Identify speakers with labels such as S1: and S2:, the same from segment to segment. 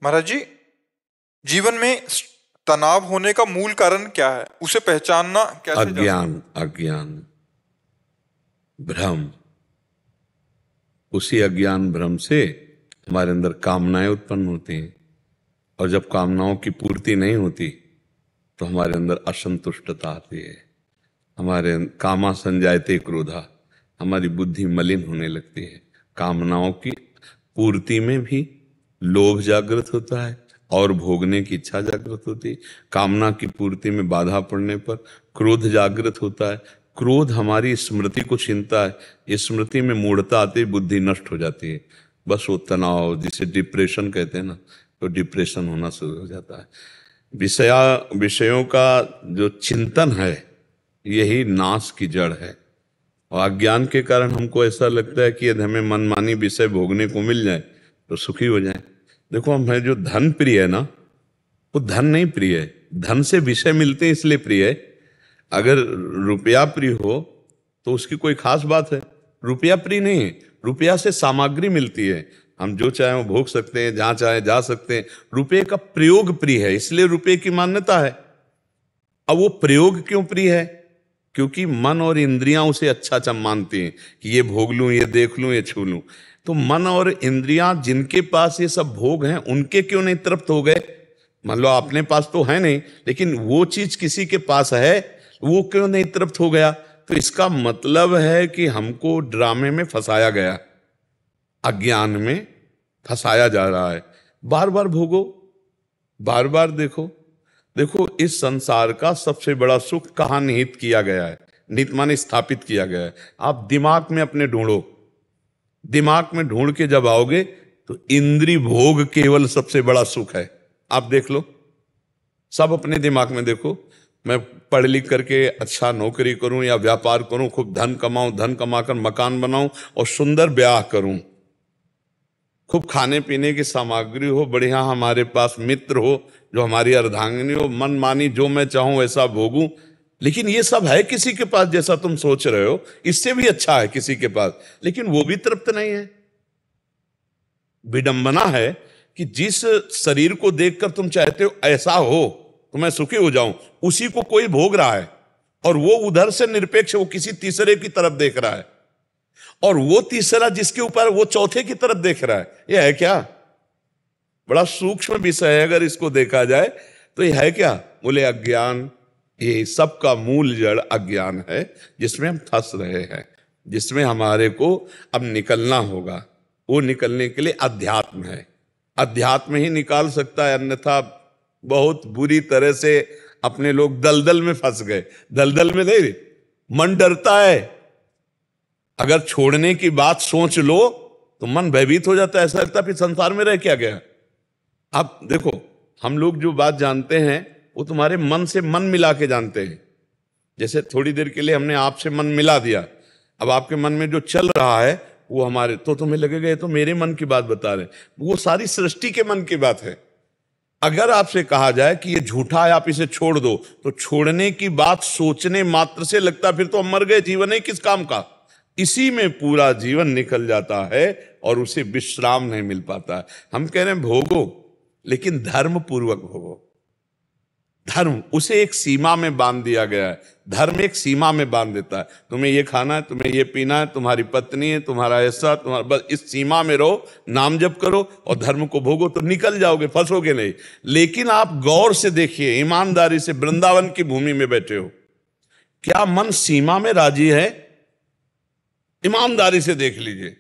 S1: महाराज जी, जीवन में तनाव होने का मूल कारण क्या है? उसे पहचानना कैसे जा सकता?
S2: अज्ञान। अज्ञान, भ्रम। उसी अज्ञान भ्रम से हमारे अंदर कामनाएं उत्पन्न होती हैं, और जब कामनाओं की पूर्ति नहीं होती तो हमारे अंदर असंतुष्टता आती है। हमारे कामा संजायते क्रोधा, हमारी बुद्धि मलिन होने लगती है। कामनाओं की पूर्ति में भी लोभ जागृत होता है और भोगने की इच्छा जागृत होती है। कामना की पूर्ति में बाधा पड़ने पर क्रोध जागृत होता है। क्रोध हमारी स्मृति को छीनता है। स्मृति में मूढ़ता आती है, बुद्धि नष्ट हो जाती है। बस वो तनाव, जिसे डिप्रेशन कहते हैं ना, तो डिप्रेशन होना शुरू हो जाता है। विषयों का जो चिंतन है, यही नाश की जड़ है। और अज्ञान के कारण हमको ऐसा लगता है कि यदि हमें मनमानी विषय भोगने को मिल जाए तो सुखी हो जाए। देखो, हमें जो धन प्रिय है ना, वो धन नहीं प्रिय है, धन से विषय मिलते हैं इसलिए प्रिय है। अगर रुपया प्रिय हो तो उसकी कोई खास बात है। रुपया प्रिय नहीं है, रुपया से सामग्री मिलती है, हम जो चाहे वो भोग सकते हैं, जहां चाहे जा सकते हैं। रुपये का प्रयोग प्रिय है, इसलिए रुपये की मान्यता है। अब वो प्रयोग क्यों प्रिय है? क्योंकि मन और इंद्रियां उसे अच्छा मानती हैं कि ये भोग लूं, ये देख लूं, ये छू लूं। तो मन और इंद्रियां जिनके पास ये सब भोग हैं, उनके क्यों नहीं तृप्त हो गए? मान लो अपने पास तो है नहीं, लेकिन वो चीज किसी के पास है, वो क्यों नहीं तृप्त हो गया? तो इसका मतलब है कि हमको ड्रामे में फंसाया गया, अज्ञान में फंसाया जा रहा है। बार बार भोगो, बार बार देखो। देखो, इस संसार का सबसे बड़ा सुख कहाँ निहित किया गया है? निहित माने स्थापित किया गया है। आप दिमाग में अपने ढूंढो, दिमाग में ढूंढ के जब आओगे तो इंद्रिय भोग केवल सबसे बड़ा सुख है। आप देख लो, सब अपने दिमाग में देखो। मैं पढ़ लिख करके अच्छा नौकरी करूं या व्यापार करूं, खूब धन कमाऊं, धन कमाकर मकान बनाऊं और सुंदर ब्याह करूं, खूब खाने पीने की सामग्री हो, बढ़िया हमारे पास मित्र हो जो हमारी अर्धांगिनी हो, मन मानी जो मैं चाहूं वैसा भोगूं। लेकिन ये सब है किसी के पास, जैसा तुम सोच रहे हो, इससे भी अच्छा है किसी के पास, लेकिन वो भी तृप्त नहीं है। विडंबना है कि जिस शरीर को देखकर तुम चाहते हो ऐसा हो तो मैं सुखी हो जाऊं, उसी को कोई भोग रहा है, और वो उधर से निरपेक्ष, वो किसी तीसरे की तरफ देख रहा है, और वो तीसरा जिसके ऊपर, वो चौथे की तरफ देख रहा है। यह है क्या? बड़ा सूक्ष्म विषय है। अगर इसको देखा जाए तो यह है क्या? बोले अज्ञान। ये सब का मूल जड़ अज्ञान है, जिसमें हम फंस रहे हैं, जिसमें हमारे को अब निकलना होगा। वो निकलने के लिए अध्यात्म है, अध्यात्म ही निकाल सकता है, अन्यथा बहुत बुरी तरह से अपने लोग दलदल में फंस गए। दलदल में नहीं, मन डरता है। अगर छोड़ने की बात सोच लो तो मन भयभीत हो जाता है, ऐसा लगता है फिर संसार में रह क्या गया। आप देखो, हम लोग जो बात जानते हैं वो तुम्हारे मन से मन मिला के जानते हैं। जैसे थोड़ी देर के लिए हमने आपसे मन मिला दिया, अब आपके मन में जो चल रहा है वो हमारे, तो तुम्हें लगेगा ये तो मेरे मन की बात बता रहे, वो सारी सृष्टि के मन की बात है। अगर आपसे कहा जाए कि ये झूठा है, आप इसे छोड़ दो, तो छोड़ने की बात सोचने मात्र से लगता फिर तो हम मर गए, जीवन है किस काम का। इसी में पूरा जीवन निकल जाता है और उसे विश्राम नहीं मिल पाता है। हम कह रहे हैं भोगो, लेकिन धर्म पूर्वक भोगो। धर्म, उसे एक सीमा में बांध दिया गया है। धर्म एक सीमा में बांध देता है, तुम्हें ये खाना है, तुम्हें ये पीना है, तुम्हारी पत्नी है, तुम्हारा ऐसा, तुम्हारा, बस इस सीमा में रहो, नाम जप करो और धर्म को भोगो, तो निकल जाओगे, फंसोगे नहीं। लेकिन आप गौर से देखिए, ईमानदारी से, वृंदावन की भूमि में बैठे हो, क्या मन सीमा में राजी है? ईमानदारी से देख लीजिए,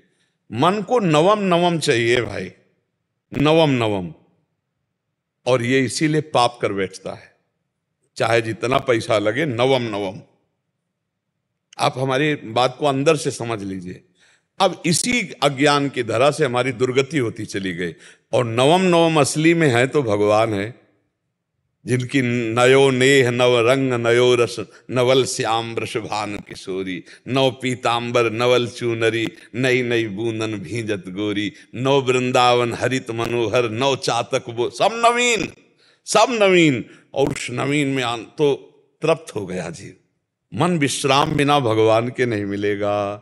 S2: मन को नवम नवम चाहिए भाई, नवम नवम। और ये इसीलिए पाप कर बैठता है, चाहे जितना पैसा लगे, नवम नवम। आप हमारी बात को अंदर से समझ लीजिए। अब इसी अज्ञान की धरा से हमारी दुर्गति होती चली गई, और नवम नवम असली में है तो भगवान है, जिनकी नयो नेह नव रंग नयो रस, नवल श्याम वृषभान किशोरी, नव पीतांबर नवल चूनरी, नई नई बूंदन भींजत गोरी, नव वृंदावन हरित मनोहर, नव चातक वो, सब नवीन, सब नवीन। और उस नवीन में तो तृप्त हो गया जीव। मन विश्राम बिना भगवान के नहीं मिलेगा।